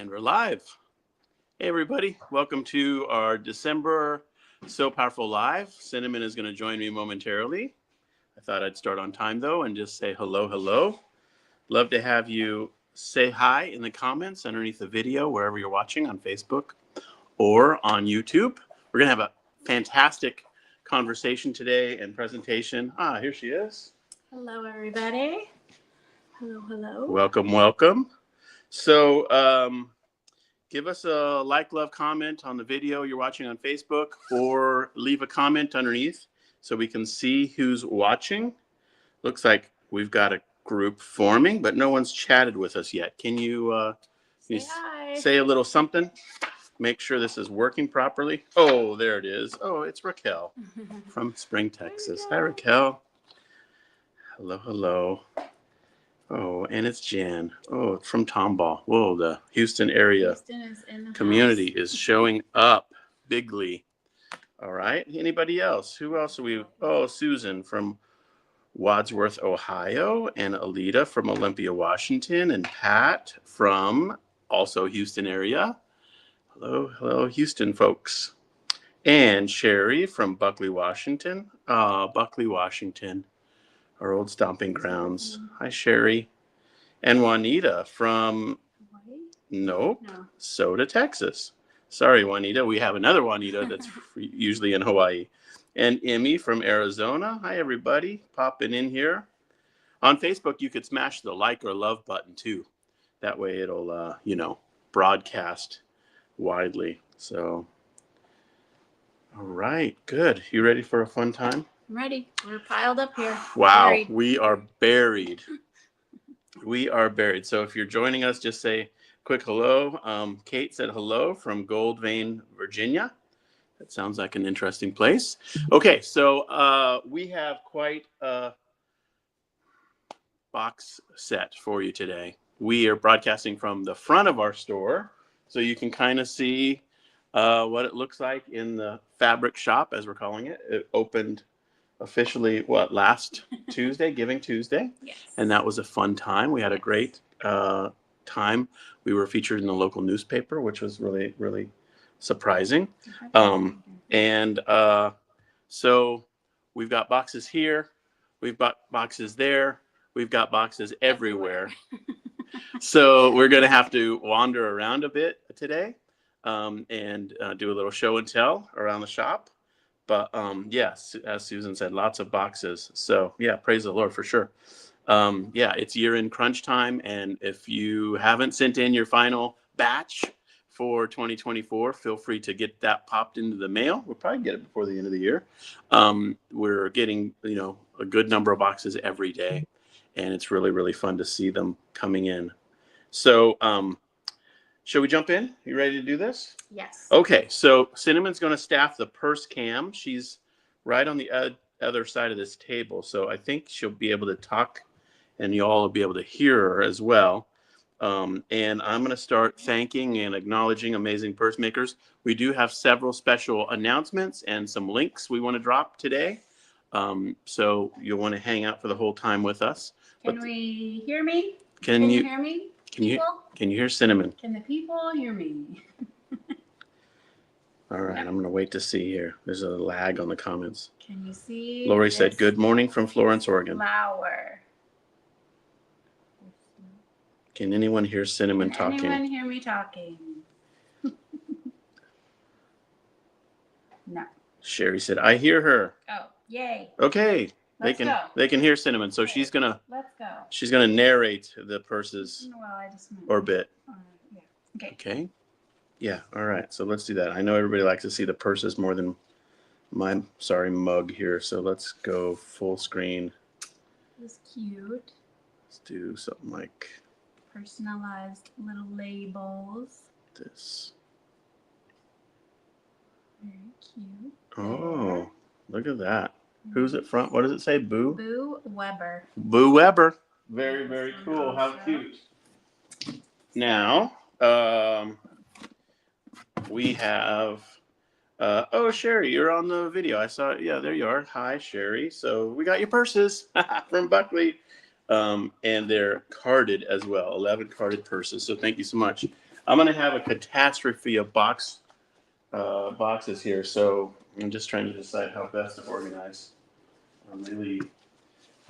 And we're live. Hey, everybody. Welcome to our December Sew Powerfull Live. Cinnamon is going to join me momentarily. I thought I'd start on time, though, and just say hello, hello. Love to have you say hi in the comments underneath the video, wherever you're watching, on Facebook or on YouTube. We're going to have a fantastic conversation today and presentation. Here she is. Hello, everybody. Hello, hello. Welcome, welcome. So, give us a like, love, comment on the video you're watching on Facebook, or leave a comment underneath so we can see who's watching. Looks like we've got a group forming, but no one's chatted with us yet. Can you, say a little something? Make sure this is working properly. Oh, there it is. Oh, it's Raquel from Spring, Texas. Hi, Raquel. Hello, hello. Oh, and it's Jan. Oh, from Tomball. Whoa, the Houston area community is showing up bigly. All right. Anybody else? Who else are we? Oh, Susan from Wadsworth, Ohio, and Alita from Olympia, Washington, and Pat from also Houston area. Hello, hello, Houston folks. And Sherry from Buckley, Washington. Buckley, Washington. Our old stomping grounds. Hi, Sherry. And Juanita from, nope, Soda, Texas. Sorry, Juanita. We have another Juanita that's usually in Hawaii. And Emmy from Arizona. Hi, everybody. Popping in here. On Facebook, you could smash the like or love button, too. That way it'll, broadcast widely. So, all right. Good. You ready for a fun time? I'm ready. We're piled up here. Wow, Buried. we are buried. We are buried. So if you're joining us, just say quick hello. Kate said hello from Gold Vein, Virginia. That sounds like an interesting place. Okay, so we have quite a box set for you today. We are broadcasting from the front of our store, so you can kind of see what it looks like in the fabric shop, as we're calling it. It opened officially last Tuesday, Giving Tuesday. Yes. And that was a fun time. We had a great time. We were featured in the local newspaper, which was really, really surprising. So we've got boxes here, we've got boxes there, we've got boxes everywhere. So we're going to have to wander around a bit today and do a little show and tell around the shop. But yes, as Susan said, lots of boxes. So yeah, praise the Lord for sure. Yeah, it's year-end crunch time. And if you haven't sent in your final batch for 2024, feel free to get that popped into the mail. We'll probably get it before the end of the year. We're getting, a good number of boxes every day. And it's really, really fun to see them coming in. So shall we jump in? You ready to do this? Yes. Okay, so Cinnamon's going to staff the purse cam. She's right on the other side of this table, so I think she'll be able to talk, and you all will be able to hear her as well. And I'm going to start thanking and acknowledging amazing purse makers. We do have several special announcements and some links we want to drop today. So you'll want to hang out for the whole time with us. Can we hear me? Can you hear me? Can you hear Cinnamon? Can the people hear me? All right, I'm going to wait to see here. There's a lag on the comments. Can you see? Lori said, good morning from Florence, Oregon. Flower. Can anyone hear Cinnamon talking? Can anyone hear me talking? No. Sherry said, I hear her. Oh, yay. Okay. Let's go. They can hear Cinnamon. So Okay. she's going to Let's go. narrate the purses orbit. Yeah. Okay. Okay. Yeah. All right. So let's do that. I know everybody likes to see the purses more than my mug here. So let's go full screen. This is cute. Let's do something like Personalized little labels. this. Very cute. Oh, look at that. Who's it from? What does it say? Boo? Boo Weber. Boo Weber. Very, very cool. How cute. Now, we have, Sherry, you're on the video. I saw it. Yeah, there you are. Hi, Sherry. So we got your purses from Buckley. And they're carded as well, 11 carded purses. So thank you so much. I'm going to have a catastrophe of boxes here, so I'm just trying to decide how best to organize. I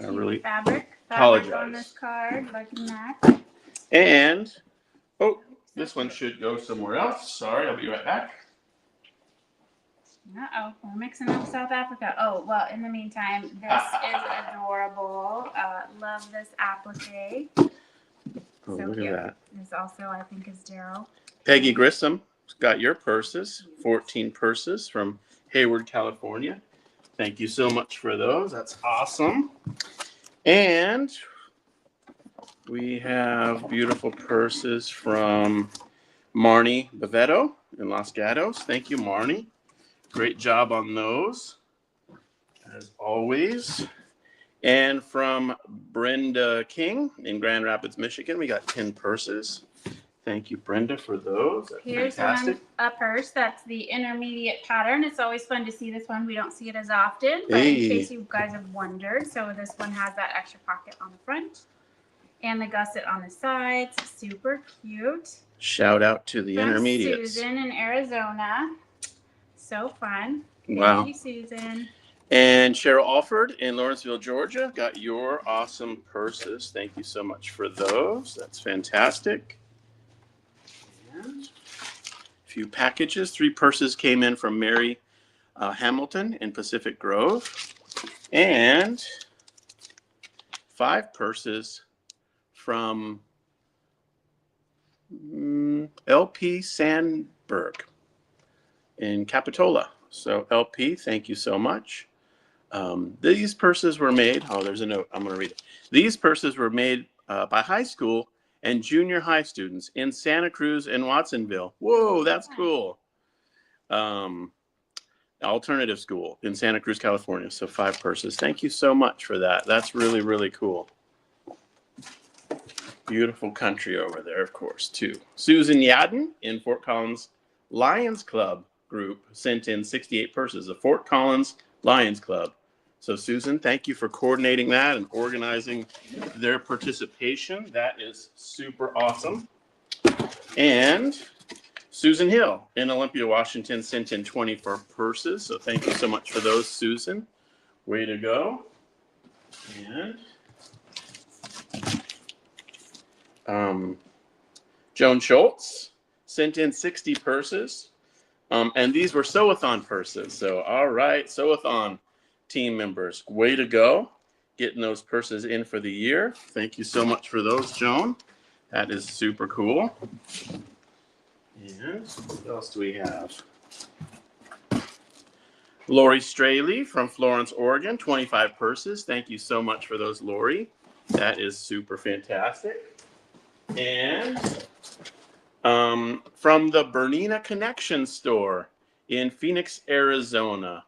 really fabric apologize. on this card, liking that. And, oh, this one should go somewhere else. Sorry, I'll be right back. Uh-oh, we're mixing up South Africa. Oh, well, in the meantime, this is adorable. Love this applique. Oh, So look cute. at that. This also, I think, is Daryl. Peggy Grissom got your purses, 14 purses from Hayward, California. Thank you so much for those. That's awesome. And we have beautiful purses from Marnie Bevetto in Los Gatos. Thank you, Marnie. Great job on those, as always. And from Brenda King in Grand Rapids, Michigan, we got 10 purses. Thank you, Brenda, for those. That's Here's fantastic. a purse. That's the intermediate pattern. It's always fun to see this one. We don't see it as often, but Hey. in case you guys have wondered. So this one has that extra pocket on the front and the gusset on the sides. Super cute. Shout out to the From intermediates. Susan in Arizona. So fun. Wow. Thank you, Susan. And Cheryl Alford in Lawrenceville, Georgia, got your awesome purses. Thank you so much for those. That's fantastic. And a few packages. 3 purses came in from Mary Hamilton in Pacific Grove. And 5 purses from LP Sandberg in Capitola. So LP, thank you so much. These purses were made, oh, there's a note, I'm going to read it. These purses were made by high school and junior high students in Santa Cruz and Watsonville. Whoa, that's cool. Alternative school in Santa Cruz, California. So 5 purses. Thank you so much for that. That's really, really cool. Beautiful country over there, of course, too. Susan Yadden in Fort Collins Lions Club group sent in 68 purses, the Fort Collins Lions Club. So Susan, thank you for coordinating that and organizing their participation. That is super awesome. And Susan Hill in Olympia, Washington sent in 24 purses. So thank you so much for those, Susan. Way to go. And Joan Schultz sent in 60 purses. And these were Sewathon purses. So, all right, Sewathon team members, way to go. Getting those purses in for the year. Thank you so much for those, Joan. That is super cool. And what else do we have? Lori Straley from Florence, Oregon, 25 purses. Thank you so much for those, Lori. That is super fantastic. And from the Bernina Connection store in Phoenix, Arizona,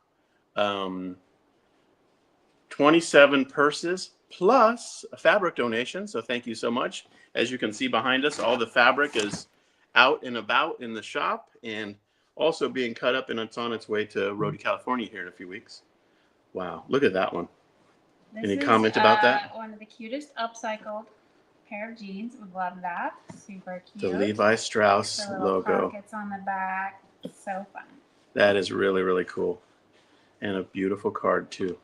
27 purses plus a fabric donation. So thank you so much. As you can see behind us, all the fabric is out and about in the shop and also being cut up, and it's on its way to Rhodey, California here in a few weeks. Wow, look at that one. Any comment about that? One of the cutest upcycled pair of jeans. We love that. Super cute. The Levi Strauss the little logo. Pockets on the back. So fun. That is really, really cool. And a beautiful card too.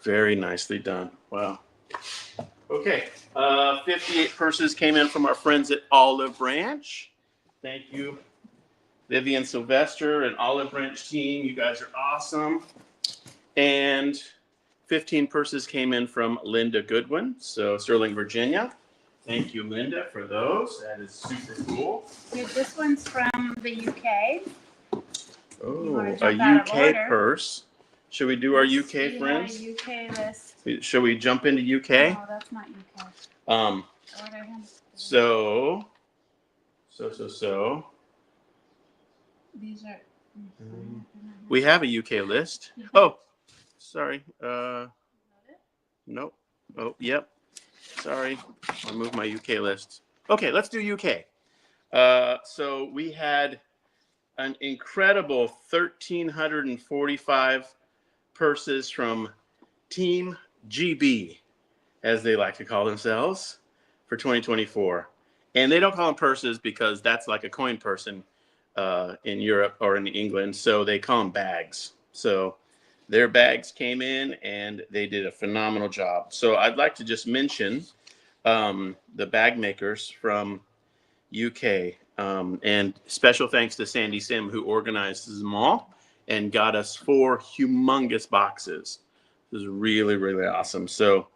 Very nicely done. Wow. Okay. 58 purses came in from our friends at Olive Branch. Thank you, Vivian Sylvester and Olive Branch team. You guys are awesome. And 15 purses came in from Linda Goodwin, so Sterling, Virginia. Thank you, Linda, for those. That is super cool. This one's from the UK. Oh, a UK purse. Should we do our UK friends? UK list. Should we jump into UK? No, that's not UK. So. These are. We have a UK list. Oh, sorry. Nope. Oh, yep. Sorry. I'll move my UK list. Okay, let's do UK. So we had an incredible 1,345 purses from Team GB, as they like to call themselves, for 2024. And they don't call them purses because that's like a coin person in Europe or in England. So they call them bags. So their bags came in and they did a phenomenal job. So I'd like to just mention the bag makers from UK. And special thanks to Sandy Sim, who organized them all and got us 4 humongous boxes. It was really, really awesome. So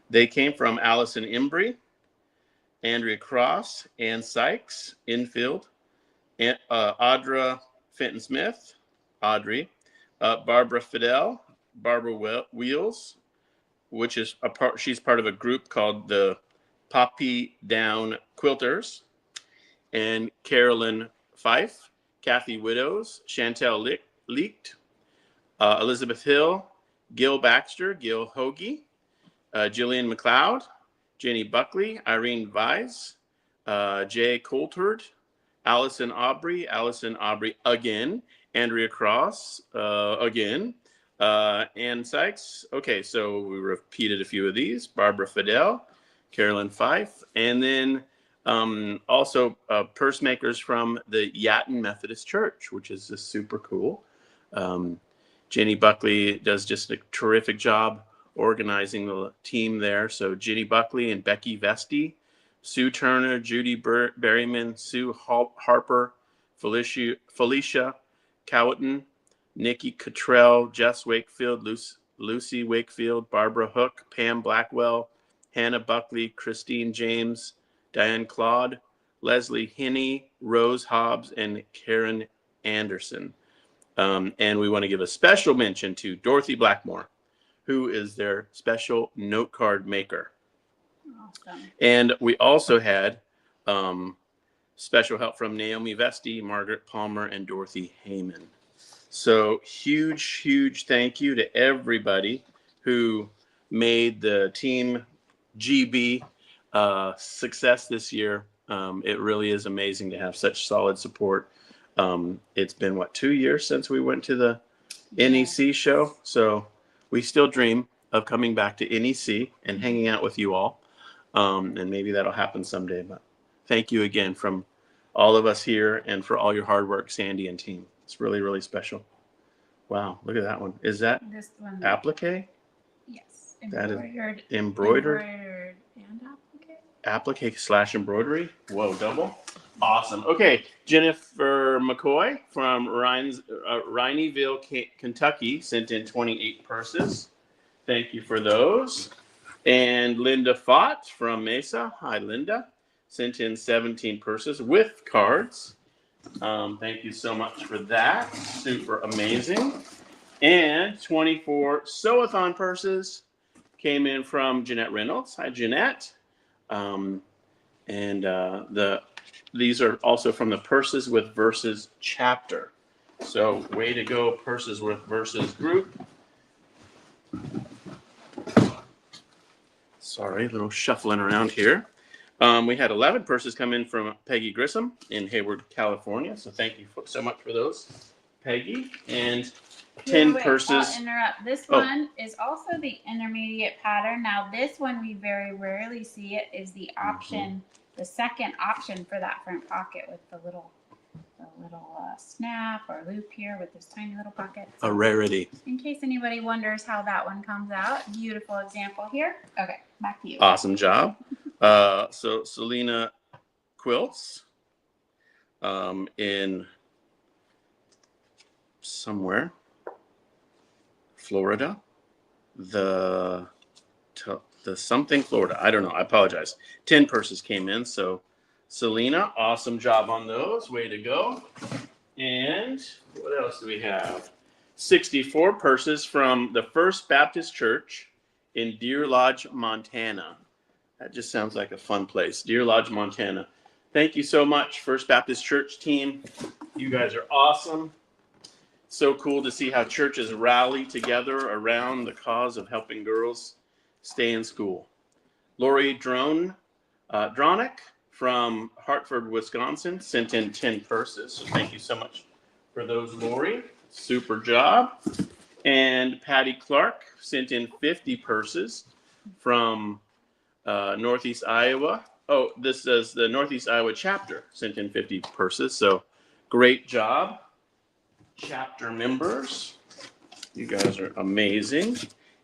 they came from Allison Embry, Andrea Cross, Ann Sykes, Infield, Audra Fenton Smith, Audrey, Barbara Fidel, Barbara Wheels, which is she's part of a group called the Poppy Down Quilters, and Carolyn Fife, Kathy Widows, Chantel Leaked, Elizabeth Hill, Gil Baxter, Gil Hoagie, Jillian McLeod, Jenny Buckley, Irene Vise, Jay Coulthard, Allison Aubrey again, Andrea Cross again, Ann Sykes. Okay, so we repeated a few of these. Barbara Fidel, Carolyn Fife, and then also purse makers from the Yatton Methodist Church, which is just super cool. Jenny Buckley does just a terrific job organizing the team there. So Jenny Buckley and Becky Vesti, Sue Turner, Judy Berryman, Sue Harper, Felicia Cowton, Nikki Cottrell, Jess Wakefield, Lucy Wakefield, Barbara Hook, Pam Blackwell, Hannah Buckley, Christine James, Diane Claude, Leslie Hinney, Rose Hobbs, and Karen Anderson. And we want to give a special mention to Dorothy Blackmore, who is their special note card maker. Awesome. And we also had special help from Naomi Vesti, Margaret Palmer, and Dorothy Heyman. So huge thank you to everybody who made the Team GB success this year. It really is amazing to have such solid support. It's been, 2 years since we went to the NEC show? So we still dream of coming back to NEC and hanging out with you all. And maybe that'll happen someday. But thank you again from all of us here and for all your hard work, Sandy and team. It's really, really special. Wow, look at that one. Is that applique? Yes. Embroidered and applique / embroidery. Whoa, double. Awesome. Okay, Jennifer McCoy from Rhineyville, Kentucky sent in 28 purses. Thank you for those. And Linda Fott from Mesa. Hi, Linda. Sent in 17 purses with cards. Thank you so much for that. Super amazing. And 24 sew-a-thon purses came in from Jeanette Reynolds. Hi, Jeanette. These are also from the Purses with Verses chapter. So way to go, Purses with Verses group. Sorry, a little shuffling around here. We had 11 purses come in from Peggy Grissom in Hayward, California. So thank you so much for those, Peggy. And 10 purses. I'll interrupt. This one is also the intermediate pattern. Now, this one we very rarely see it is the option, the second option for that front pocket with the little snap or loop here with this tiny little pocket. So a rarity. In case anybody wonders how that one comes out, beautiful example here. Okay, back to you. Awesome job. So Selena Quilts in somewhere, Florida, the something Florida. I don't know. I apologize. 10 purses came in. So Selena, awesome job on those. Way to go. And what else do we have? 64 purses from the First Baptist Church in Deer Lodge, Montana. That just sounds like a fun place. Deer Lodge, Montana. Thank you so much, First Baptist Church team. You guys are awesome. So cool to see how churches rally together around the cause of helping girls stay in school. Lori Dronick from Hartford, Wisconsin, sent in 10 purses. So thank you so much for those, Lori. Super job. And Patty Clark sent in 50 purses from Northeast Iowa. Oh, this is the Northeast Iowa chapter sent in 50 purses. So great job, chapter members. You guys are amazing.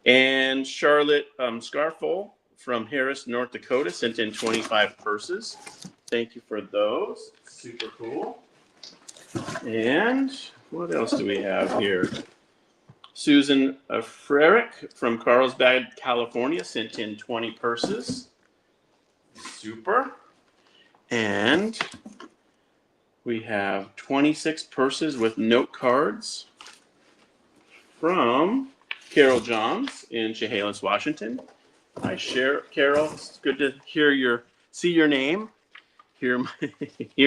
And Charlotte Scarful from Harris, North Dakota sent in 25 purses. Thank you for those. Super cool. And what else do we have here? Susan Frerick from Carlsbad, California sent in 20 purses. Super. And we have 26 purses with note cards from Carol Johns in Chehalis, Washington. Hi, Carol. It's good to see your name, hear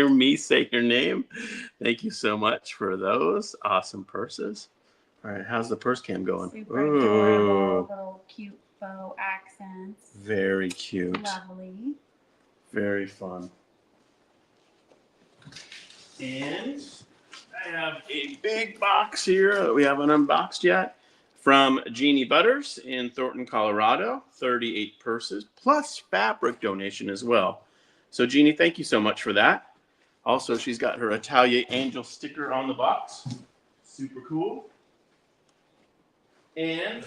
me say your name. Thank you so much for those awesome purses. All right, how's the purse cam going? Super adorable, little cute faux accents. Very cute. Lovely. Very fun. And I have a big box here that we haven't unboxed yet from Jeannie Butters in Thornton, Colorado. 38 purses plus fabric donation as well. So Jeannie, thank you so much for that. Also, she's got her Atelier Angel sticker on the box. Super cool. And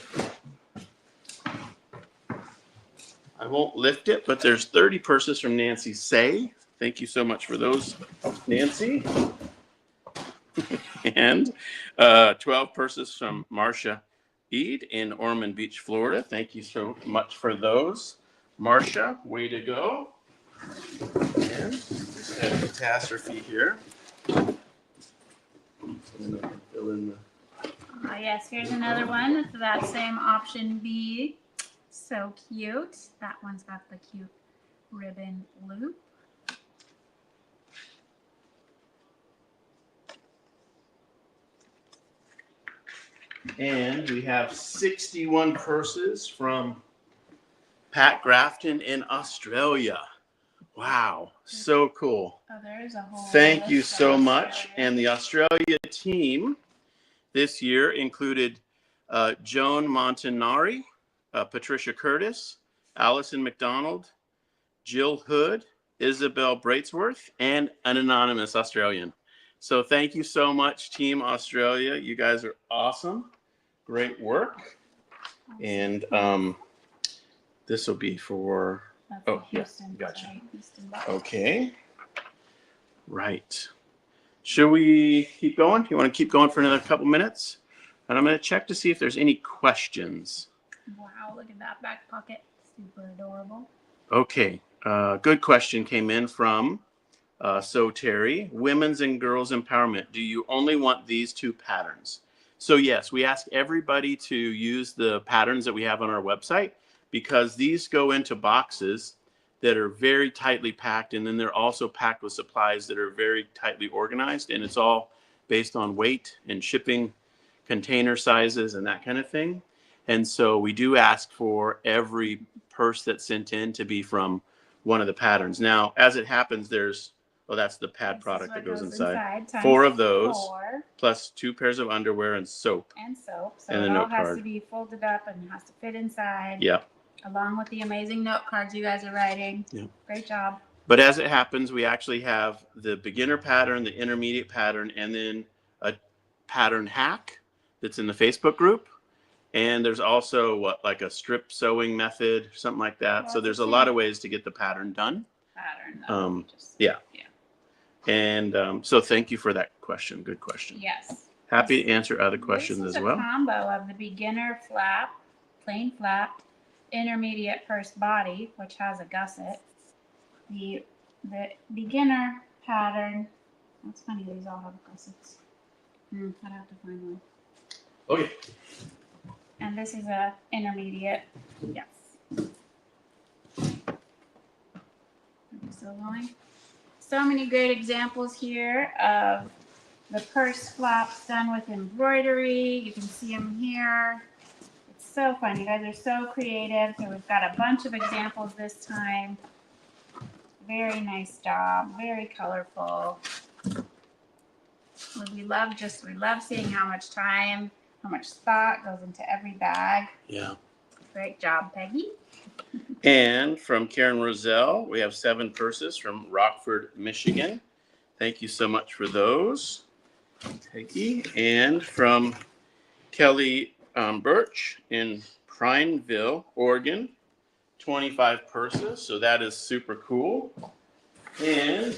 I won't lift it, but there's 30 purses from Nancy Say. Thank you so much for those, Nancy. And 12 purses from Marcia Eade in Ormond Beach, Florida. Thank you so much for those. Marcia, way to go. And just had a catastrophe here. Fill in the... Yes, here's another one for that same option B. So cute. That one's got the cute ribbon loop. And we have 61 purses from Pat Grafton in Australia. Wow, so cool. Oh, there's a whole Thank you list of so much. Australia. And the Australia team this year included Joan Montanari, Patricia Curtis, Allison McDonald, Jill Hood, Isabel Braitsworth, and an anonymous Australian. So thank you so much, Team Australia. You guys are awesome. Great work. And this will be for... That's Oh, yeah, Houston, gotcha. right? Houston box. Okay. Right. Should we keep going? You want to keep going for another couple minutes? And I'm going to check to see if there's any questions. Wow, look at that back pocket. Super adorable. Okay. Good question came in from So Terry. Women's and girls empowerment. Do you only want these two patterns? So yes, we ask everybody to use the patterns that we have on our website because these go into boxes that are very tightly packed, and then they're also packed with supplies that are very tightly organized, and it's all based on weight and shipping container sizes and that kind of thing. And so we do ask for every purse that's sent in to be from one of the patterns. Now, as it happens, there's, well, that's the pad product that goes inside. 4 of those, 4. plus 2 pairs of underwear and soap. And soap. So And it the all note has card. to be folded up and has to fit inside. Yeah. Along with the amazing note cards you guys are writing. Yeah. Great job. But as it happens, we actually have the beginner pattern, the intermediate pattern, and then a pattern hack that's in the Facebook group. And there's also like a strip sewing method, something like that. So there's a lot of ways to get the pattern done. Yeah. And so thank you for that question. Good question. Yes. Happy to answer other questions as well. This is a combo of the beginner flap, plain flap, intermediate purse body, which has a gusset. The beginner pattern. That's funny. These all have gussets. I'd have to find one. Okay. And this is a intermediate. Yes. Still going. So many great examples here of the purse flaps done with embroidery. You can see them here. It's so fun. You guys are so creative. So we've got a bunch of examples this time. Very nice job. Very colorful. We love seeing how much time, how much thought goes into every bag. Yeah. Great job, Peggy. And from Karen Roselle, we have 7 purses from Rockford, Michigan. Thank you so much for those, Peggy. And from Kelly Birch in Prineville, Oregon, 25 purses. So that is super cool. And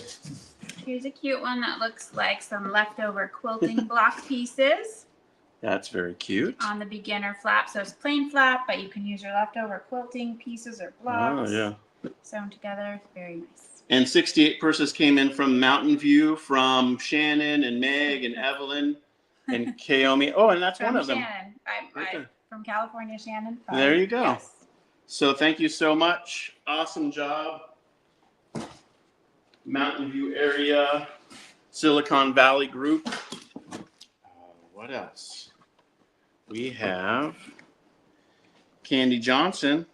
here's a cute one that looks like some leftover quilting block pieces. That's very cute. On the beginner flap. So it's plain flap, but you can use your leftover quilting pieces or blocks. Oh, yeah. Sewn together. Very nice. And 68 purses came in from Mountain View, from Shannon and Meg and Evelyn and Kaomi. Oh, and that's from one of them. Shannon. From California, Shannon. There you go. Yes. So thank you so much. Awesome job. Mountain View area, Silicon Valley group. What else? We have Candy Johnson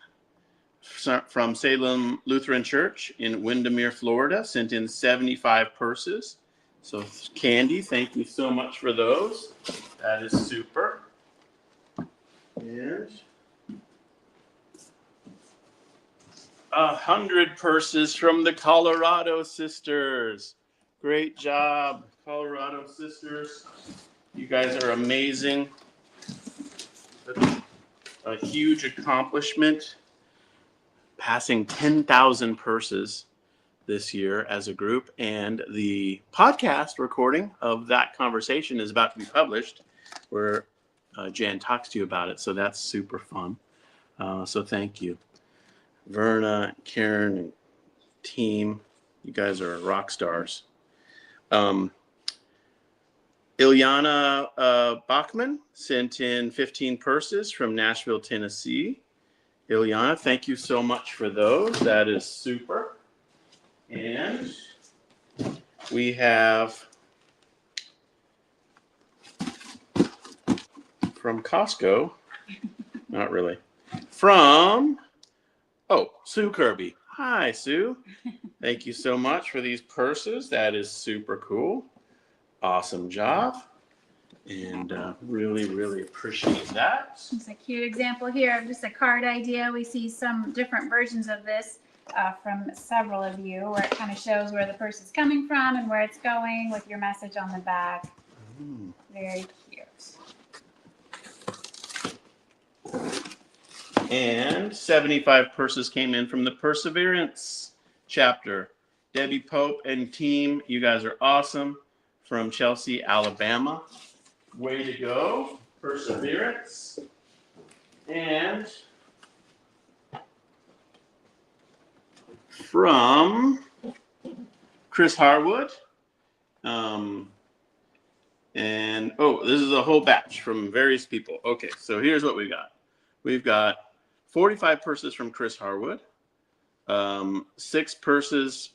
from Salem Lutheran Church in Windermere, Florida, sent in 75 purses. So Candy, thank you so much for those. That is super. And 100 purses from the Colorado sisters. Great job, Colorado sisters. You guys are amazing. A huge accomplishment, passing 10,000 purses this year as a group. And the podcast recording of that conversation is about to be published, where Jan talks to you about it. So that's super fun. So thank you. Verna, Karen, and team, you guys are rock stars. Ilyana Bachman sent in 15 purses from Nashville, Tennessee. Ilyana, thank you so much for those. That is super. And we have from Costco, not really, from, Sue Kirby. Hi, Sue. Thank you so much for these purses. That is super cool. Awesome job. And really, really appreciate that. It's a cute example here of just a card idea. We see some different versions of this from several of you, where it kind of shows where the purse is coming from and where it's going with your message on the back. Very cute. And 75 purses came in from the Perseverance chapter. Debbie Pope and team, you guys are awesome. From Chelsea, Alabama. Way to go, Perseverance. And from Chris Harwood. This is a whole batch from various people. Okay, so here's what we got. We've got 45 purses from Chris Harwood, 6 purses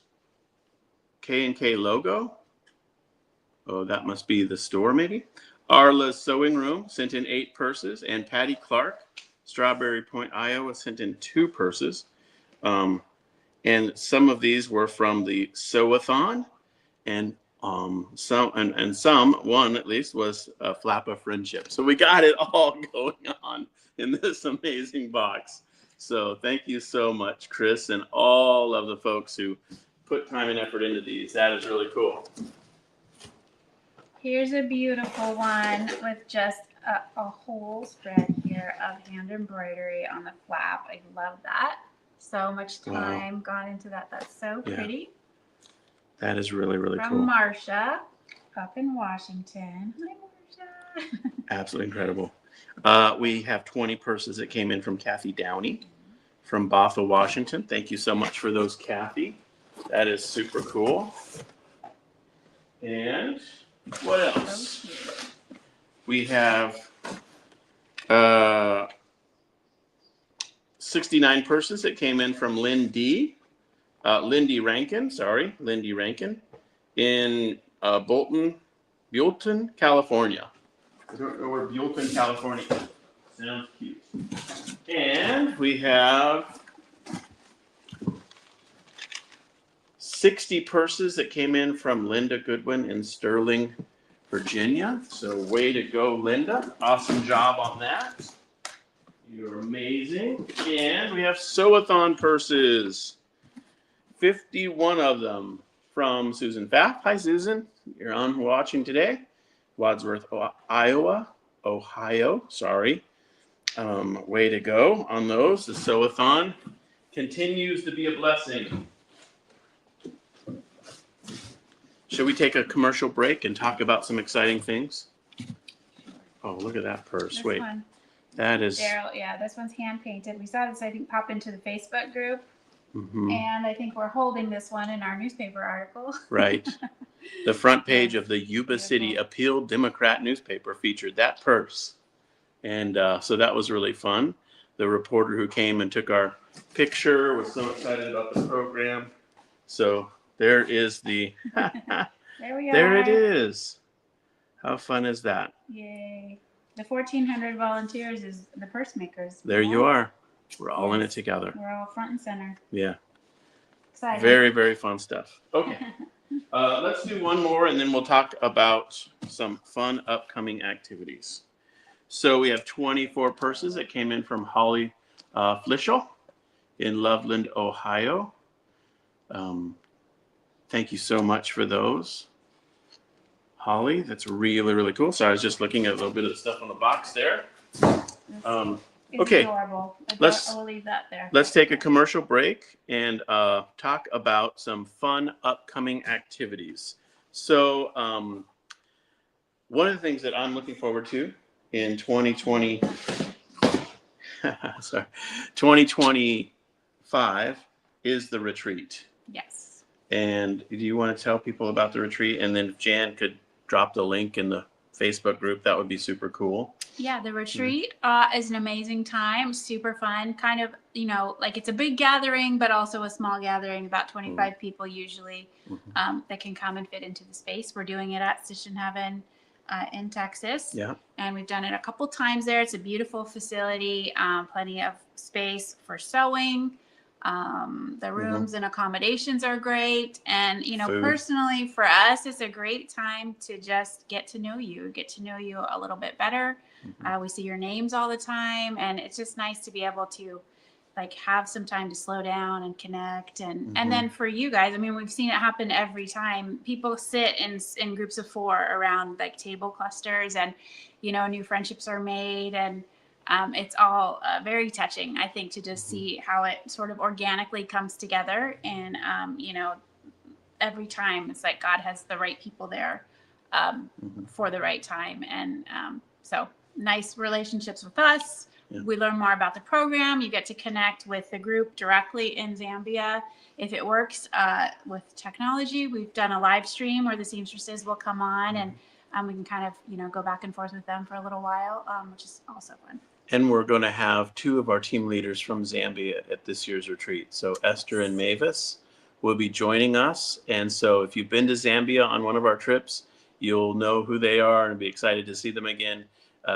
K&K logo. Oh, that must be the store, maybe. Arla's Sewing Room sent in 8 purses, and Patty Clark, Strawberry Point, Iowa, sent in 2 purses. And some of these were from the Sew-a-thon, and one at least was a Flap of Friendship. So we got it all going on in this amazing box. So thank you so much, Chris, and all of the folks who put time and effort into these. That is really cool. Here's a beautiful one with just a whole spread here of hand embroidery on the flap. I love that. So much time gone into that. That's so pretty. That is really, really cool. From Marsha up in Washington. Hi, Marsha. Absolutely incredible. We have 20 purses that came in from Kathy Downey from Bothell, Washington. Thank you so much for those, Kathy. That is super cool. And what else? We have 69 purses that came in from Lindy Rankin in Buellton, California. I don't know where Buellton, California is. Sounds cute. And we have 60 purses that came in from Linda Goodwin in Sterling, Virginia. So way to go, Linda. Awesome job on that. You're amazing. And we have sew-a-thon purses. 51 of them from Susan Pfaff. Hi, Susan. You're on watching today. Wadsworth, Ohio. Sorry. Way to go on those. The sew-a-thon continues to be a blessing. Should we take a commercial break and talk about some exciting things? Oh, look at that purse. This Wait. one. That is. Daryl, yeah, this one's hand painted. We saw this, I think, pop into the Facebook group. Mm-hmm. And I think we're holding this one in our newspaper article. Right. The front page Yes. of the Yuba Beautiful. City Appeal Democrat newspaper featured that purse. And so that was really fun. The reporter who came and took our picture was so excited about the program. So there is the. There we are. There it is. How fun is that? Yay. The 1,400 volunteers is the purse makers. There you are. We're all in it Yes. together. We're all front and center. Yeah. Exciting. Very, very fun stuff. Okay. Let's do one more and then we'll talk about some fun upcoming activities. So we have 24 purses that came in from Holly Flischel in Loveland, Ohio. Thank you so much for those. Holly, that's really, really cool. So I was just looking at a little bit of the stuff on the box there. It's Okay. adorable. I'll leave that there. Let's take a commercial break and talk about some fun upcoming activities. So one of the things that I'm looking forward to in 2025 is the retreat. Yes. And do you want to tell people about the retreat? And then if Jan could drop the link in the Facebook group, that would be super cool. Yeah, the retreat is an amazing time, super fun, kind of, like it's a big gathering, but also a small gathering, about 25 people usually that can come and fit into the space. We're doing it at Stitch in Heaven in Texas. Yeah. And we've done it a couple times there. It's a beautiful facility, plenty of space for sewing. The rooms and accommodations are great. And, Food. Personally for us, it's a great time to just get to know you a little bit better. We see your names all the time, and it's just nice to be able to have some time to slow down and connect. And then for you guys, we've seen it happen every time. People sit in groups of 4 around table clusters, and, new friendships are made, and it's all very touching, I think, to just see how it sort of organically comes together. And, every time it's like God has the right people there for the right time. And so nice relationships with us. Yeah. We learn more about the program. You get to connect with the group directly in Zambia. If it works with technology, we've done a live stream where the seamstresses will come on and we can kind of, go back and forth with them for a little while, which is also fun. And we're going to have 2 of our team leaders from Zambia at this year's retreat. So Esther and Mavis will be joining us. And so if you've been to Zambia on one of our trips, you'll know who they are and be excited to see them again.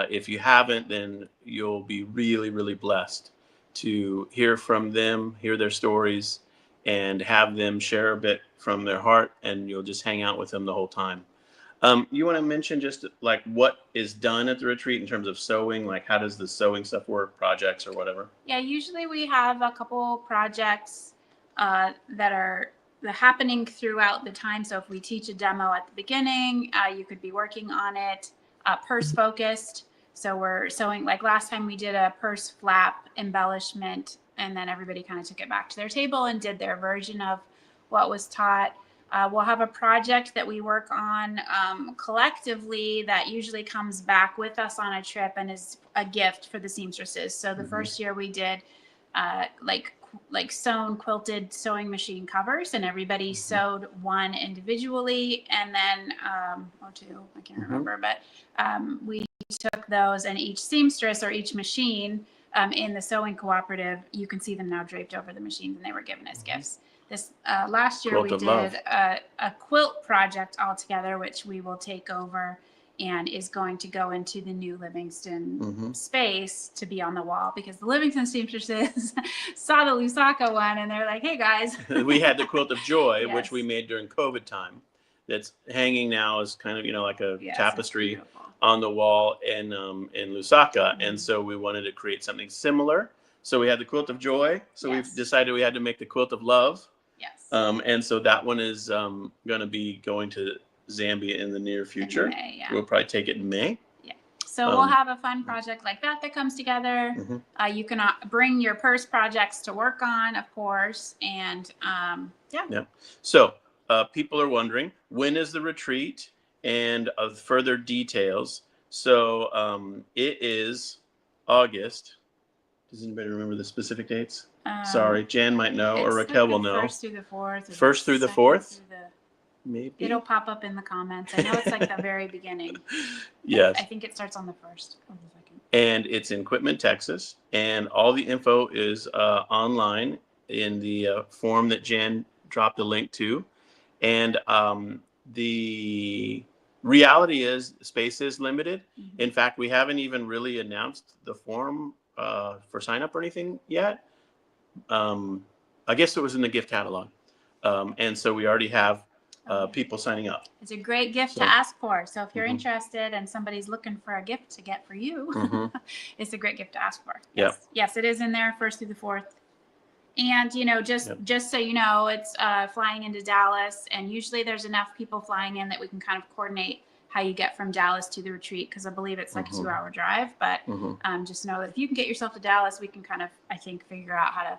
If you haven't, then you'll be really, really blessed to hear from them, hear their stories, and have them share a bit from their heart, and you'll just hang out with them the whole time. You want to mention just what is done at the retreat in terms of sewing? How does the sewing stuff work, projects or whatever? Yeah, usually we have a couple projects that are happening throughout the time. So if we teach a demo at the beginning, you could be working on it purse focused. So we're sewing, last time we did a purse flap embellishment, and then everybody kind of took it back to their table and did their version of what was taught. We'll have a project that we work on collectively that usually comes back with us on a trip and is a gift for the seamstresses. So the first year we did sewn quilted sewing machine covers, and everybody sewed one individually, and then or 2, I can't remember, but we took those, and each seamstress or each machine in the sewing cooperative, you can see them now draped over the machines, and they were given as gifts. This last year we did a quilt project all together, which we will take over and is going to go into the new Livingston space to be on the wall, because the Livingston seamstresses saw the Lusaka one and they're like, hey guys. We had the Quilt of Joy, Yes. which we made during COVID time. that's hanging now is kind of, like a Yes, it's tapestry beautiful. on the wall in Lusaka. And so we wanted to create something similar. So we had the quilt of joy. So Yes. we've decided we had to make the quilt of love. Yes. And so that one is going to be going to Zambia in the near future. In May, yeah. We'll probably take it in May. Yeah. So we'll have a fun project like that comes together. You can bring your purse projects to work on, of course, and Yeah. So people are wondering, when is the retreat, and of further details. So it is August. Does anybody remember the specific dates? Sorry, Jan might know, or Raquel will know. First through the 4th. First through the 4th? Maybe. It'll pop up in the comments. I know it's like the very beginning. Yes. I think it starts on the 1st or the 2nd. And it's in Quitman, Texas. And all the info is online in the form that Jan dropped a link to. And the reality is space is limited. In fact, we haven't even really announced the form for sign up or anything yet. I guess it was in the gift catalog. And so we already have people signing up. It's a great gift to ask for. So if you're interested and somebody's looking for a gift to get for you, it's a great gift to ask for. Yes. Yes, it is in there 1st through the 4th. And, just so you know, it's flying into Dallas, and usually there's enough people flying in that we can kind of coordinate how you get from Dallas to the retreat, because I believe it's like a 2-hour drive. But just know that if you can get yourself to Dallas, we can kind of, I think, figure out how to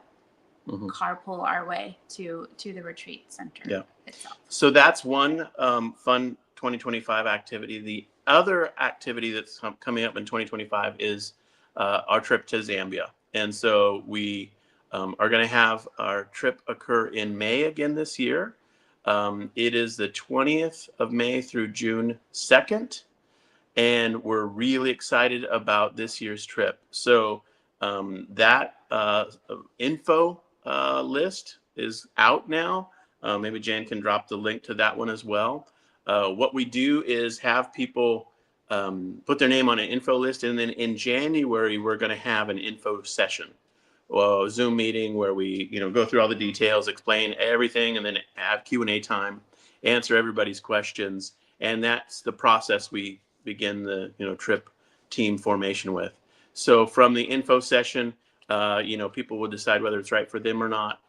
carpool our way to the retreat center itself. So that's one fun 2025 activity. The other activity that's coming up in 2025 is our trip to Zambia. And so we are going to have our trip occur in May again this year. It is the 20th of May through June 2nd. And we're really excited about this year's trip. So that info list is out now. Maybe Jan can drop the link to that one as well. What we do is have people put their name on an info list, and then in January we're going to have an info session, a Zoom meeting where we go through all the details, explain everything, and then have Q&A time, answer everybody's questions, and that's the process we begin the trip team formation with. So from the info session, people will decide whether it's right for them or not,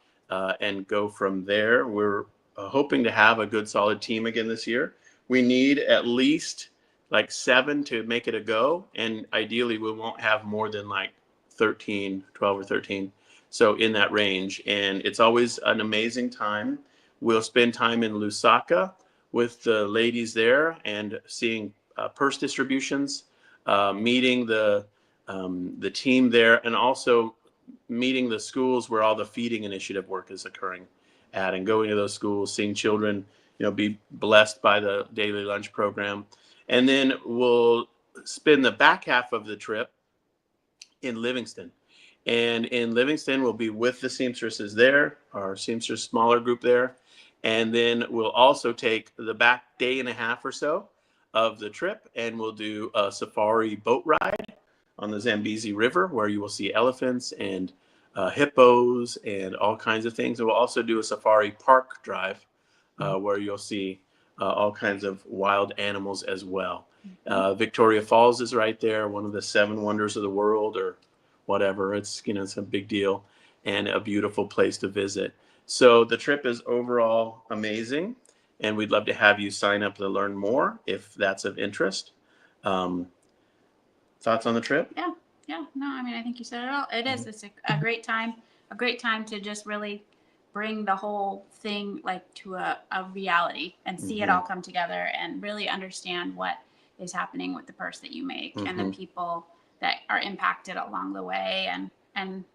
and go from there. We're hoping to have a good solid team again this year. We need at least like 7 to make it a go, and ideally we won't have more than like 12 or 13. So in that range, and it's always an amazing time. We'll spend time in Lusaka with the ladies there and seeing purse distributions, meeting the team there, and also meeting the schools where all the feeding initiative work is occurring at, and going to those schools, seeing children, be blessed by the daily lunch program. And then we'll spend the back half of the trip in Livingston. And in Livingston, we'll be with the seamstresses there, our seamstress smaller group there. And then we'll also take the back day and a half or so of the trip, and we'll do a safari boat ride on the Zambezi River, where you will see elephants and hippos and all kinds of things. And we'll also do a safari park drive where you'll see all kinds of wild animals as well. Victoria Falls is right there, one of the 7 wonders of the world or whatever. It's, it's a big deal and a beautiful place to visit. So the trip is overall amazing, and we'd love to have you sign up to learn more if that's of interest. Thoughts on the trip? Yeah. No, I mean, I think you said it all. It is. It's a great time to just really bring the whole thing like to a reality and see it all come together and really understand what is happening with the purse that you make and the people that are impacted along the way, and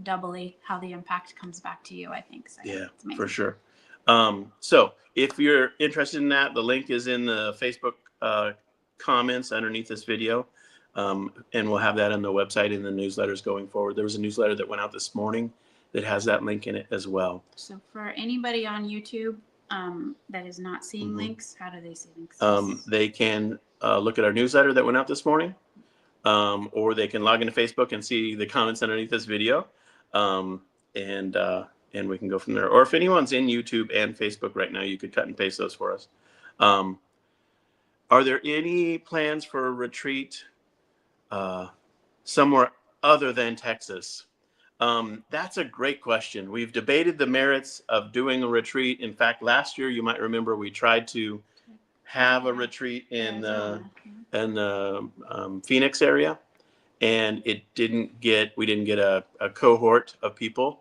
doubly how the impact comes back to you, I think. So, yeah, for sure. So if you're interested in that, the link is in the Facebook comments underneath this video. And we'll have that on the website and the newsletters going forward. There was a newsletter that went out this morning that has that link in it as well. So for anybody on YouTube that is not seeing links, how do they see links? They can look at our newsletter that went out this morning, or they can log into Facebook and see the comments underneath this video. And and we can go from there. Or if anyone's in YouTube and Facebook right now, you could cut and paste those for us. Are there any plans for a retreat somewhere other than Texas? That's a great question. We've debated the merits of doing a retreat. In fact, last year, you might remember, we tried to have a retreat in the Phoenix area, and we didn't get a cohort of people,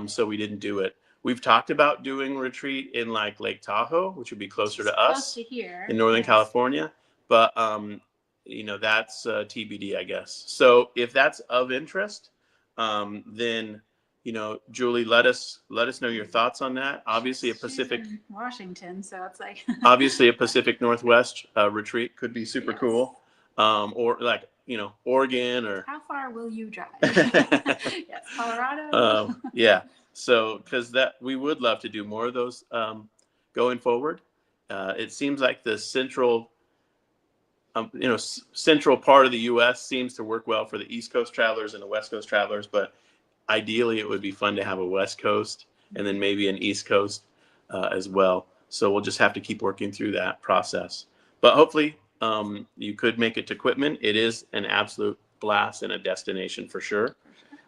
so we didn't do it. We've talked about doing a retreat in like Lake Tahoe, which would be closer to us in Northern California, but that's TBD, I guess. So if that's of interest, then Julie, let us know your thoughts on that. Obviously, Washington, so it's like obviously a Pacific Northwest retreat could be super cool, or like Oregon, or how far will you drive? Yes, Colorado. Yeah, so because we would love to do more of those going forward. It seems like the central part of the U.S. seems to work well for the East Coast travelers and the West Coast travelers, but ideally it would be fun to have a West Coast and then maybe an East Coast as well. So we'll just have to keep working through that process. But hopefully you could make it to Quitman. It is an absolute blast and a destination for sure,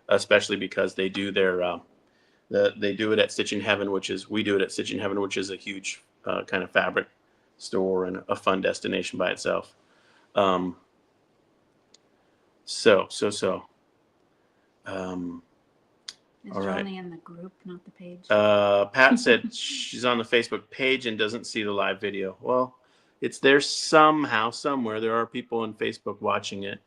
especially because they do they do it at Stitch in Heaven, we do it at Stitch in Heaven, which is a huge kind of fabric store and a fun destination by itself. Is all right. Johnny in the group, not the page? Pat said she's on the Facebook page and doesn't see the live video. Well, it's there somehow, somewhere. There are people on Facebook watching it.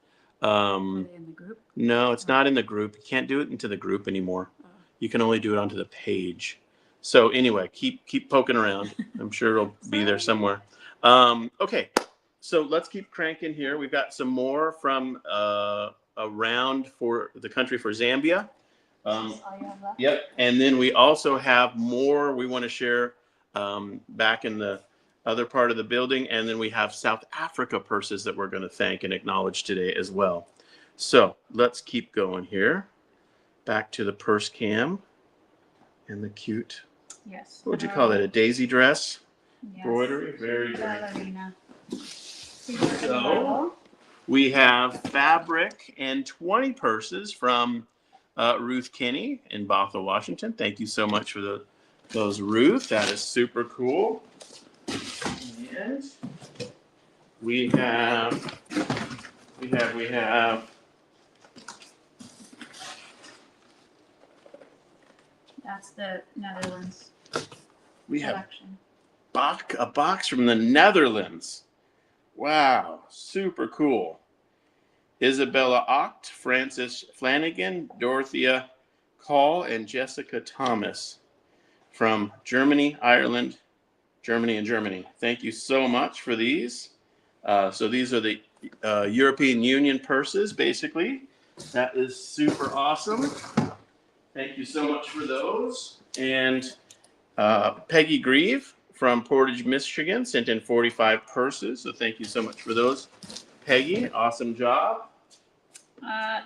Are they in the group? No, it's not in the group. You can't do it into the group anymore. You can only do it onto the page. So anyway, keep poking around. I'm sure it'll be there somewhere. Okay, so let's keep cranking here. We've got some more from around for the country for Zambia. Yep, and then we also have more we want to share back in the other part of the building, and then we have South Africa purses that we're going to thank and acknowledge today as well. So let's keep going here. Back to the purse cam and the cute. Yes. What would you call that? A daisy dress? Yes. Embroidery? Very ballerina. So we have fabric and 20 purses from Ruth Kinney in Bothell, Washington. Thank you so much for those, Ruth. That is super cool. And we have that's the Netherlands. We selection. have a box from the Netherlands. Wow, super cool. Isabella Ocht, Frances Flanagan, Dorothea Call, and Jessica Thomas from Germany, Ireland, Germany, and Germany. Thank you so much for these. So these are the European Union purses, basically. That is super awesome. Thank you so much for those. And Peggy Grieve from Portage, Michigan, sent in 45 purses. So thank you so much for those, Peggy. Awesome job.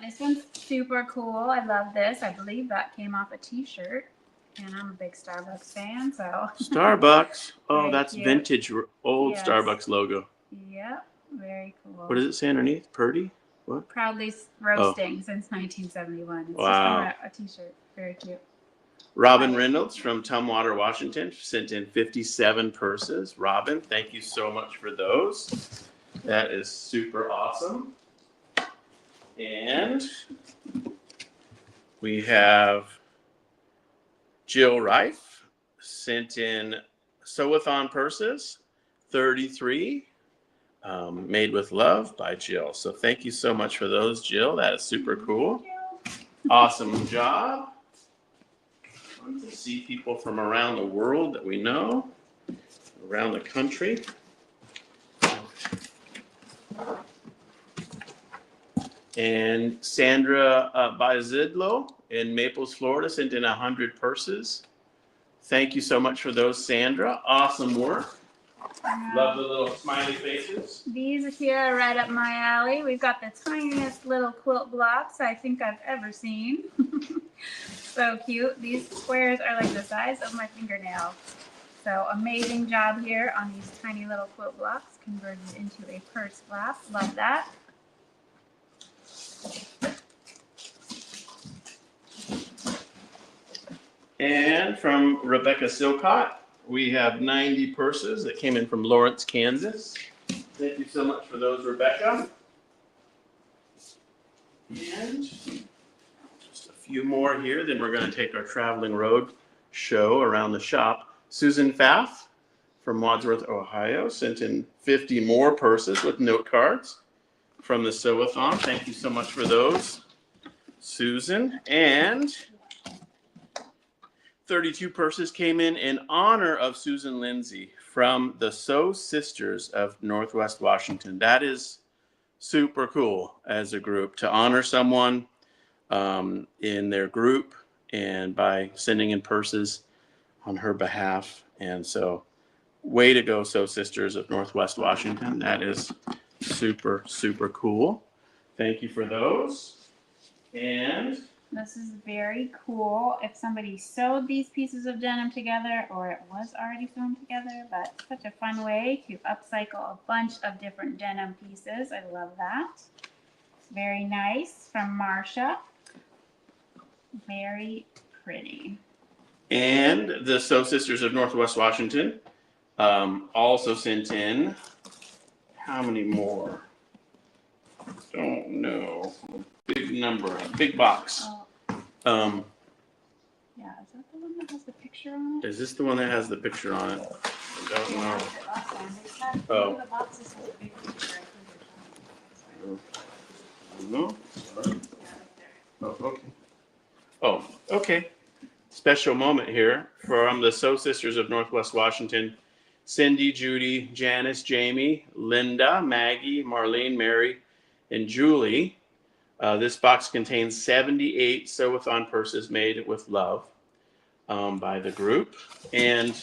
This one's super cool. I love this. I believe that came off a t-shirt. And I'm a big Starbucks fan, so. Starbucks. Oh, Very that's cute. vintage, old Yes. Starbucks logo. Yep, very cool. What does it say underneath? Purdy? What? Proudly roasting since 1971. It's Wow. just from a t-shirt. Very cute. Robin Reynolds from Tumwater, Washington, sent in 57 purses. Robin, thank you so much for those. That is super awesome. And we have Jill Reif sent in Sewathon purses, 33, made with love by Jill. So thank you so much for those, Jill. That is super cool. Awesome job. To see people from around the world that we know, around the country. And Sandra Baizidlo in Naples, Florida, sent in 100 purses. Thank you so much for those, Sandra. Awesome work. Love the little smiley faces. These here are right up my alley. We've got the tiniest little quilt blocks I think I've ever seen. So cute. These squares are like the size of my fingernail. So amazing job here on these tiny little quilt blocks converted into a purse flap. Love that. And from Rebecca Silcott, we have 90 purses that came in from Lawrence, Kansas. Thank you so much for those, Rebecca. And just a few more here, then we're going to take our traveling road show around the shop. Susan Pfaff from Wadsworth, Ohio, sent in 50 more purses with note cards from the Sew-a-thon. Thank you so much for those, Susan. And 32 purses came in honor of Susan Lindsay from the Sew Sisters of Northwest Washington. That is super cool as a group to honor someone in their group and by sending in purses on her behalf. And so way to go, Sew Sisters of Northwest Washington. That is super, super cool. Thank you for those. And this is very cool. If somebody sewed these pieces of denim together, or it was already sewn together, but such a fun way to upcycle a bunch of different denim pieces. I love that. Very nice from Marsha. Very pretty. And the Sew Sisters of Northwest Washington also sent in how many more? Don't know. Big number, big box. Yeah, is that the one that has the picture on it? Is this the one that has the picture on it? I don't know. Oh. The boxes have a big picture. No. Oh, okay. Oh, okay. Special moment here from the Sew Sisters of Northwest Washington. Cindy, Judy, Janice, Jamie, Linda, Maggie, Marlene, Mary, and Julie. This box contains 78 Sew-a-thon purses made with love by the group. And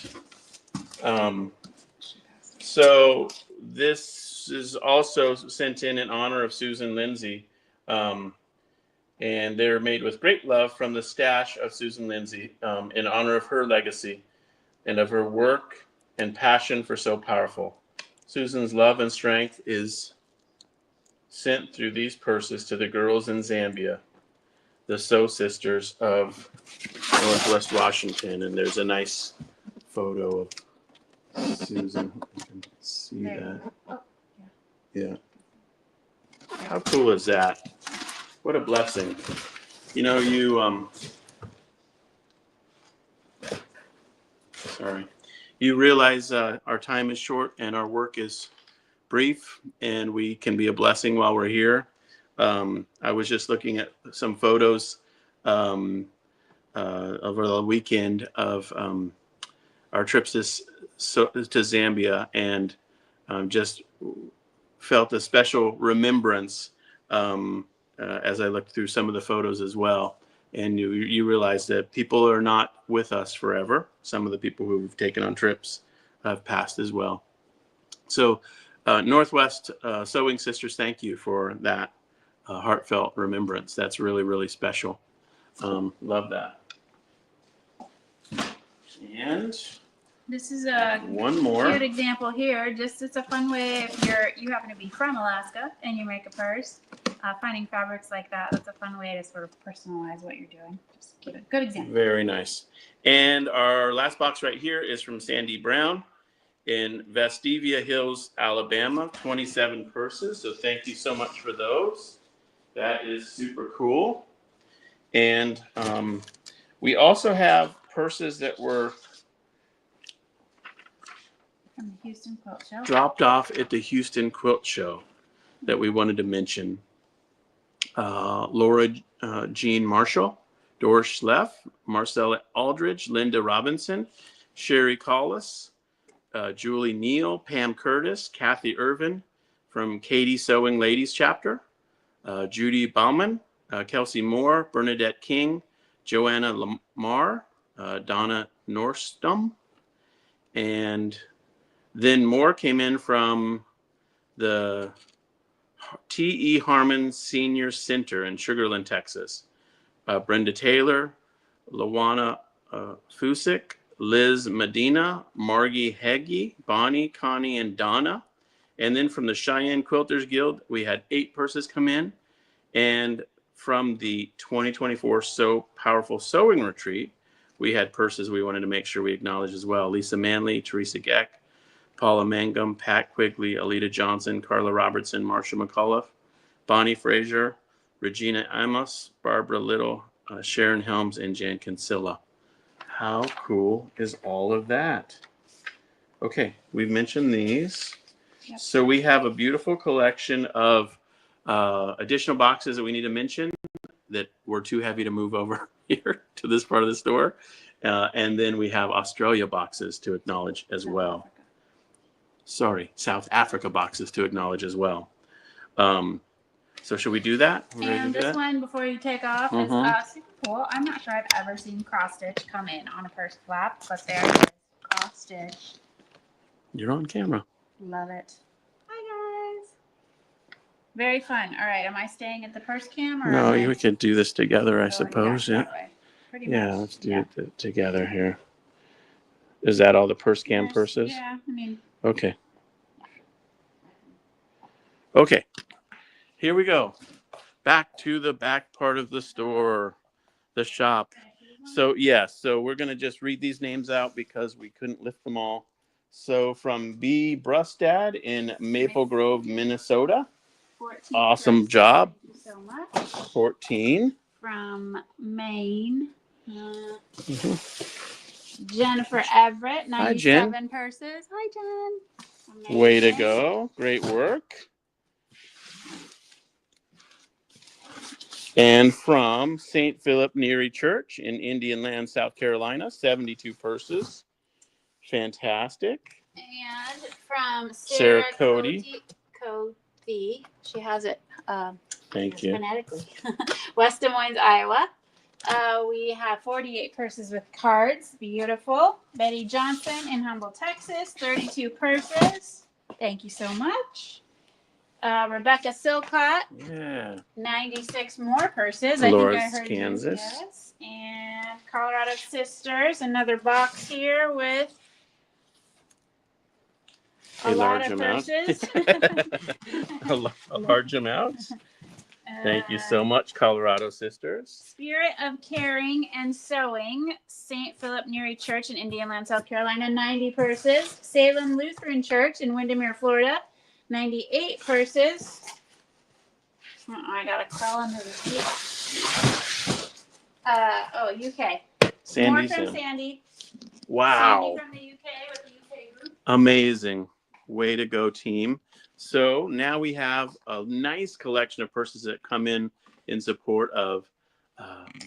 so this is also sent in honor of Susan Lindsay. And they're made with great love from the stash of Susan Lindsay in honor of her legacy and of her work and passion for Sew Powerfull. Susan's love and strength is sent through these purses to the girls in Zambia, the Sew Sisters of Northwest Washington. And there's a nice photo of Susan. You can see that. Oh, yeah. How cool is that? What a blessing. You know, you realize our time is short and our work is brief, and we can be a blessing while we're here. I was just looking at some photos over the weekend of our trips to Zambia, and just felt a special remembrance as I looked through some of the photos as well. And you realize that people are not with us forever. Some of the people who we've taken on trips have passed as well. So Northwest Sewing Sisters, thank you for that heartfelt remembrance. That's really, really special. Love that. And this is a one more cute example here. Just it's a fun way if you happen to be from Alaska and you make a purse. Finding fabrics like that, that's a fun way to sort of personalize what you're doing. Just give a good example. Very nice. And our last box right here is from Sandy Brown in Vestavia Hills, Alabama, 27 purses. So thank you so much for those. That is super cool. And we also have purses that were from the Houston Quilt Show. Dropped off at the Houston Quilt Show that we wanted to mention. Laura Jean Marshall, Doris Schleff, Marcella Aldridge, Linda Robinson, Sherry Collis, Julie Neal, Pam Curtis, Kathy Irvin from Katie Sewing Ladies Chapter, Judy Bauman, Kelsey Moore, Bernadette King, Joanna Lamar, Donna Norstum, and then more came in from the T.E. Harmon Senior Center in Sugar Land, Texas. Brenda Taylor, Lawana Fusik, Liz Medina, Margie Heggie, Bonnie, Connie, and Donna. And then from the Cheyenne Quilters Guild, we had 8 purses come in. And from the 2024 Sew Powerfull Sewing Retreat, we had purses we wanted to make sure we acknowledge as well. Lisa Manley, Teresa Geck, Paula Mangum, Pat Quigley, Alita Johnson, Carla Robertson, Marsha McCullough, Bonnie Frazier, Regina Amos, Barbara Little, Sharon Helms, and Jan Kinsella. How cool is all of that? Okay, we've mentioned these. Yep. So we have a beautiful collection of additional boxes that we need to mention that were too heavy to move over here to this part of the store. And then we have Australia boxes to acknowledge as well. Sorry, South Africa boxes to acknowledge as well. So should we do that? And this one, before you take off, is super cool. I'm not sure I've ever seen cross stitch come in on a purse flap, but there it is, cross stitch. You're on camera. Love it. Hi guys. Very fun. All right, am I staying at the purse cam? Or no, we could do this together, I oh, suppose. Yeah. Pretty Yeah, much. let's do it together here. Is that all the purse cam purses? Yeah, I mean. Okay. Okay. Here we go. Back to the back part of the store, the shop. So, so we're going to just read these names out because we couldn't lift them all. So, from B. Brustad in Maple Grove, Minnesota. 14 awesome job. Thank you so much. 14. From Maine. Jennifer Everett, 97 purses. Hi, Jen. Amazing. Way to go. Great work. And from St. Philip Neary Church in Indian Land, South Carolina, 72 purses. Fantastic. And from Sarah Cody. She has it Thank you. phonetically. West Des Moines, Iowa. We have 48 purses with cards. Beautiful. Betty Johnson in Humble, Texas, 32 purses. Thank you so much. Rebecca Silcott. Yeah. 96 more purses. Dolores, I think I heard Kansas. Yes. And Colorado Sisters. Another box here with a lot of purses. a large amount. Thank you so much, Colorado Sisters. Spirit of Caring and Sewing, St. Philip Neary Church in Indian Land, South Carolina, 90 purses. Salem Lutheran Church in Windermere, Florida, 98 purses. I gotta crawl under the seat. UK. Sandy. More from Sandy. Wow. Sandy from the UK with the UK group. Amazing. Way to go, team. So now we have a nice collection of purses that come in support of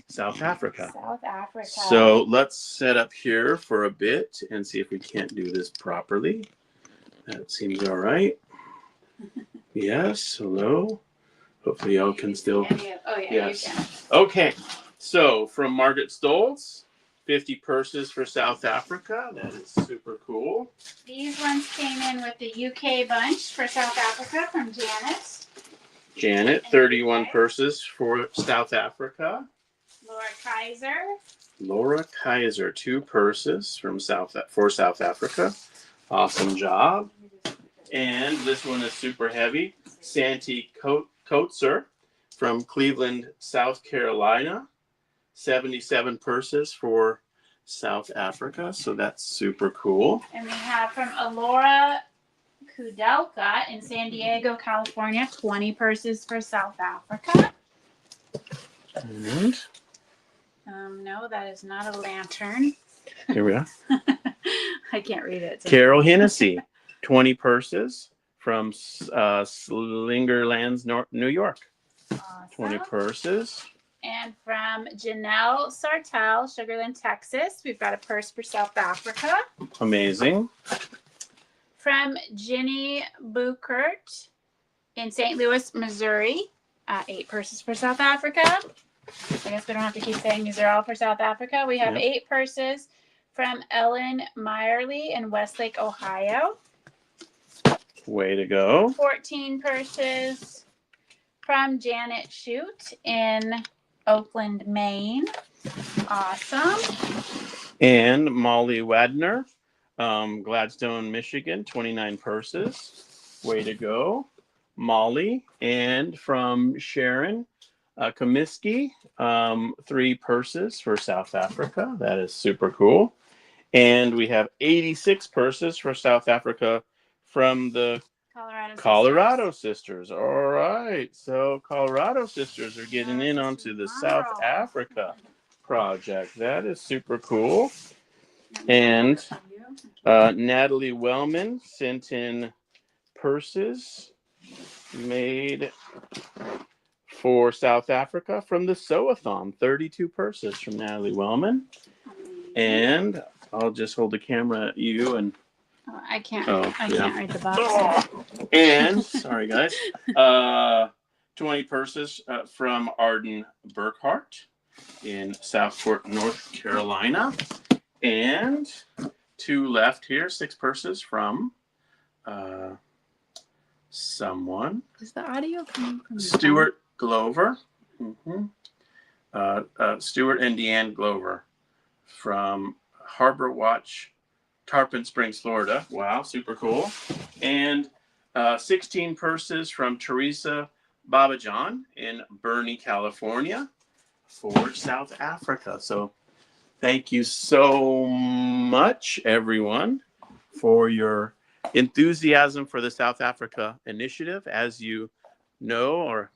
South Africa. South Africa. So let's set up here for a bit and see if we can't do this properly. That seems all right. Yes, hello. Hopefully y'all can still. Oh, yeah, yes. You can. Okay, so from Margaret Stoltz, 50 purses for South Africa. That is super cool. These ones came in with the UK bunch for South Africa from Janet. Janet, 31 purses for South Africa. Laura Kaiser, 2 purses from South Africa. Awesome job. And this one is super heavy. Santi Coetzer from Cleveland, South Carolina. 77 purses for South Africa. So that's super cool. And we have from Alora Kudelka in San Diego, California, 20 purses for South Africa. And no, that is not a lantern. here we are. I can't read it. Carol Hennessy, 20 purses from Slingerlands, New York. Awesome. 20 purses. And from Janelle Sartell, Sugarland, Texas, we've got a purse for South Africa. Amazing. From Ginny Buchert in St. Louis, Missouri, 8 purses for South Africa. I guess we don't have to keep saying these are all for South Africa. We have 8 purses from Ellen Meyerly in Westlake, Ohio. Way to go. 14 purses from Janet Shute in Oakland, Maine. Awesome. And Molly Wadner, Gladstone, Michigan, 29 purses. Way to go, Molly. And from Sharon Comiskey, 3 purses for South Africa. That is super cool. And we have 86 purses for South Africa from the Colorado Sisters. All right. So Colorado Sisters are getting in onto the South Africa project. That is super cool. And Natalie Wellman sent in purses made for South Africa from the Sew-a-thon. 32 purses from Natalie Wellman. And I'll just hold the camera at you and I can't read the box. Oh. And sorry guys, 20 purses from Arden Burkhart in Southport, North Carolina, and 2 left here. 6 purses from someone. Is the audio coming from Stuart Glover? Stuart and Deanne Glover from Harbor Watch, Tarpon Springs, Florida. Wow, super cool. And 16 purses from Teresa Babajan in Bernie, California for South Africa. So thank you so much, everyone, for your enthusiasm for the South Africa initiative. As you know, or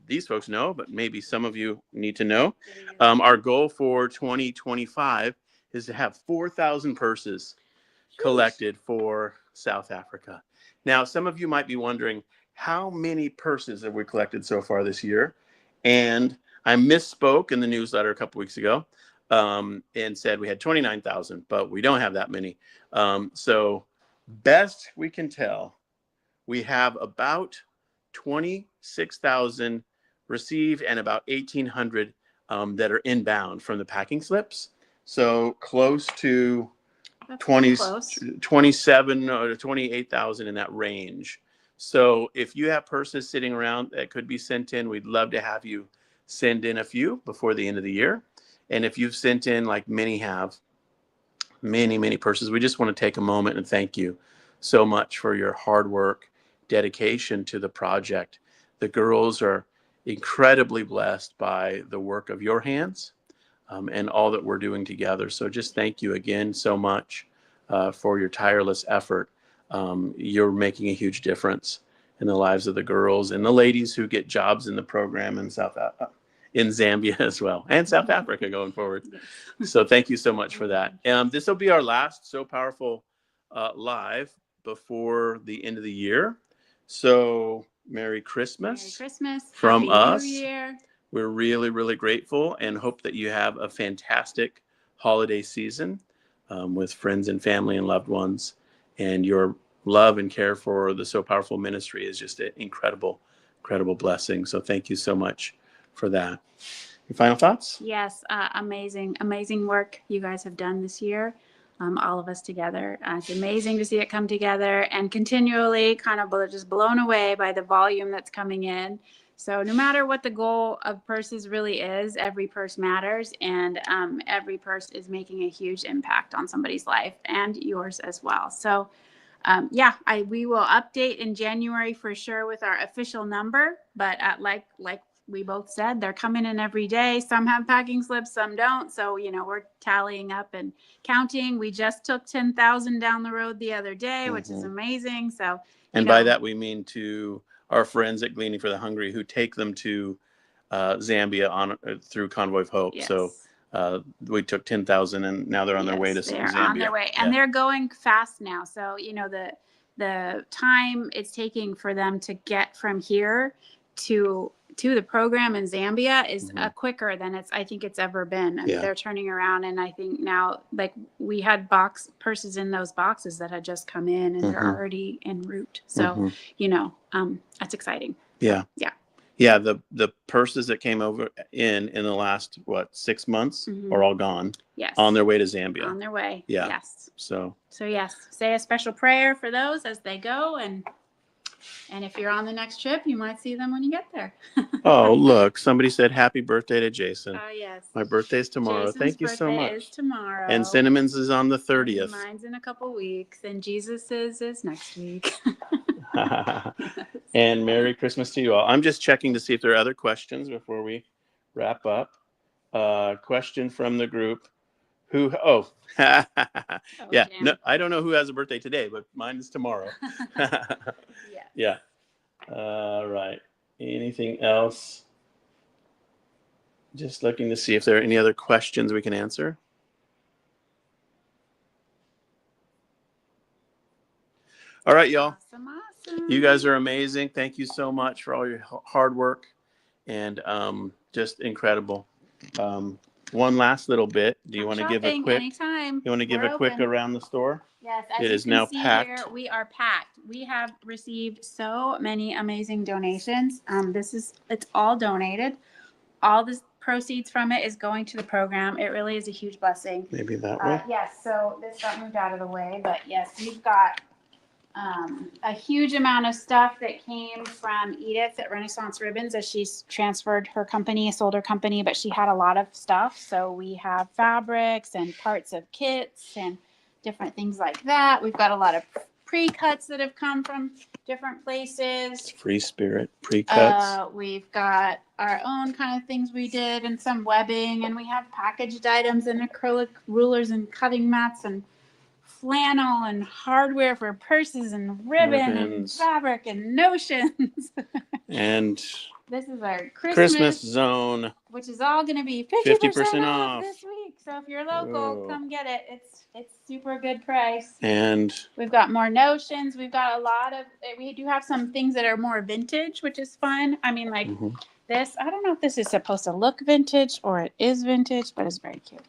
these folks know, but maybe some of you need to know, our goal for 2025 is to have 4,000 purses collected for South Africa. Now, some of you might be wondering, how many purses have we collected so far this year? And I misspoke in the newsletter a couple weeks ago and said we had 29,000, but we don't have that many. So best we can tell, we have about 26,000 received and about 1,800 that are inbound from the packing slips. So close to 27 or 28,000 in that range. So if you have purses sitting around that could be sent in, we'd love to have you send in a few before the end of the year. And if you've sent in, like many have, many purses, we just want to take a moment and thank you so much for your hard work, dedication to the project. The girls are incredibly blessed by the work of your hands and all that we're doing together. So just thank you again so much for your tireless effort. You're making a huge difference in the lives of the girls and the ladies who get jobs in the program in Zambia as well, and South Africa going forward. So thank you so much for that. This will be our last Sew Powerfull live before the end of the year. So Merry Christmas. Merry Christmas from Happy us. New Year. We're really grateful and hope that you have a fantastic holiday season with friends and family and loved ones. And your love and care for the Sew Powerfull ministry is just an incredible blessing. So thank you so much for that. Your final thoughts? Yes, amazing work you guys have done this year. All of us together. It's amazing to see it come together and continually kind of just blown away by the volume that's coming in. So no matter what the goal of purses really is, every purse matters, and every purse is making a huge impact on somebody's life and yours as well. So we will update in January for sure with our official number, but like we both said, they're coming in every day. Some have packing slips, some don't. So, we're tallying up and counting. We just took 10,000 down the road the other day, which is amazing. So, and by that, we mean to our friends at Gleaning for the Hungry who take them to Zambia through Convoy of Hope. Yes. So we took 10,000 and now they're on their way to Zambia. They're on their way. And they're going fast now. So, the time it's taking for them to get from here to the program in Zambia is quicker than I think it's ever been. I mean, they're turning around, and I think now, like, we had purses in those boxes that had just come in, and they're already en route. So, that's exciting. Yeah. The purses that came over in the last 6 months are all gone. Yes. On their way to Zambia. On their way. Yeah. Yes. So yes, say a special prayer for those as they go, and And if you're on the next trip, you might see them when you get there. Oh, look, somebody said happy birthday to Jason. Oh, yes. My birthday's tomorrow. Jason's Thank you so birthday much. is tomorrow. And Cinnamon's is on the 30th. And mine's in a couple weeks. And Jesus's is next week. And Merry Christmas to you all. I'm just checking to see if there are other questions before we wrap up. Question from the group. Yeah, Jam. no, I don't know who has a birthday today, but mine is tomorrow. Yeah. All right. Anything else? Just looking to see if there are any other questions we can answer. All right, y'all. Awesome. You guys are amazing. Thank you so much for all your hard work and just incredible. One last little bit. Do you want to give a quick? Anytime. You want to give We're a quick open. around the store? Yes, It is now packed. Here, we are packed. We have received so many amazing donations. It's all donated. All the proceeds from it is going to the program. It really is a huge blessing. Maybe that way. Yes, so this got moved out of the way, but yes, we've got a huge amount of stuff that came from Edith at Renaissance Ribbons as she's transferred her company, sold her company, but she had a lot of stuff. So we have fabrics and parts of kits and different things like that. We've got a lot of pre-cuts that have come from different places. Free Spirit pre-cuts. We've got our own kind of things we did and some webbing, and we have packaged items and acrylic rulers and cutting mats and flannel and hardware for purses and ribbon and fabric and notions. And this is our Christmas zone, which is all going to be 50% off this week. So if you're local, come get it. It's super good price. And we've got more notions. We've got a lot of, we do have some things that are more vintage, which is fun. I mean, like this, I don't know if this is supposed to look vintage or it is vintage, but it's very cute.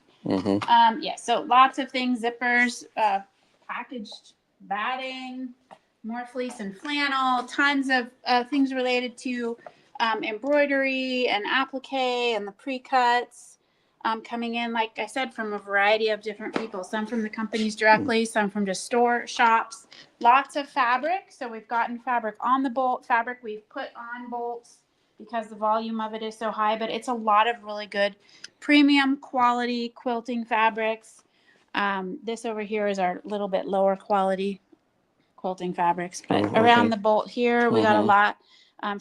So lots of things, zippers, packaged batting, more fleece and flannel, tons of things related to embroidery and applique and the pre-cuts coming in, like I said, from a variety of different people, some from the companies directly, some from just store shops, lots of fabric. So we've gotten fabric on the bolt, fabric we've put on bolts because the volume of it is so high, but it's a lot of really good premium quality quilting fabrics. This over here is our little bit lower quality quilting fabribrics, but around the bolt here, we got a lot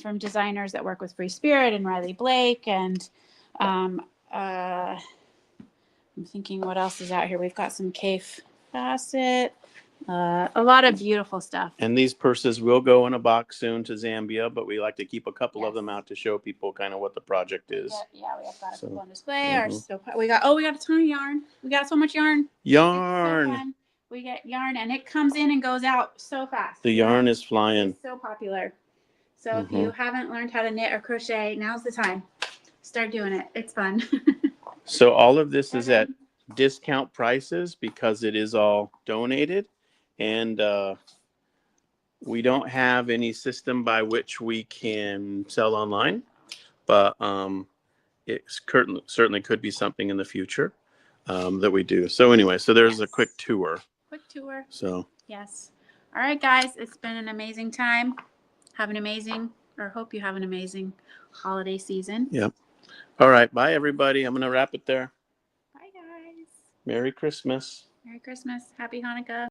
from designers that work with Free Spirit and Riley Blake. And I'm thinking what else is out here. We've got some Cafe Facet, a lot of beautiful stuff. And these purses will go in a box soon to Zambia, but we like to keep a couple of them out to show people kind of what the project is. Yeah, we have got a couple on display. We got a ton of yarn. We got so much yarn. So we get yarn and it comes in and goes out so fast. The yarn is flying. It's so popular. So if you haven't learned how to knit or crochet, now's the time. Start doing it. It's fun. So all of this is at discount prices because it is all donated. And we don't have any system by which we can sell online, but it certainly could be something in the future that we do. So anyway, so there's a quick tour. So yes. All right, guys, it's been an amazing time. Hope you have an amazing holiday season. Yep. All right. Bye, everybody. I'm going to wrap it there. Bye, guys. Merry Christmas. Merry Christmas. Happy Hanukkah.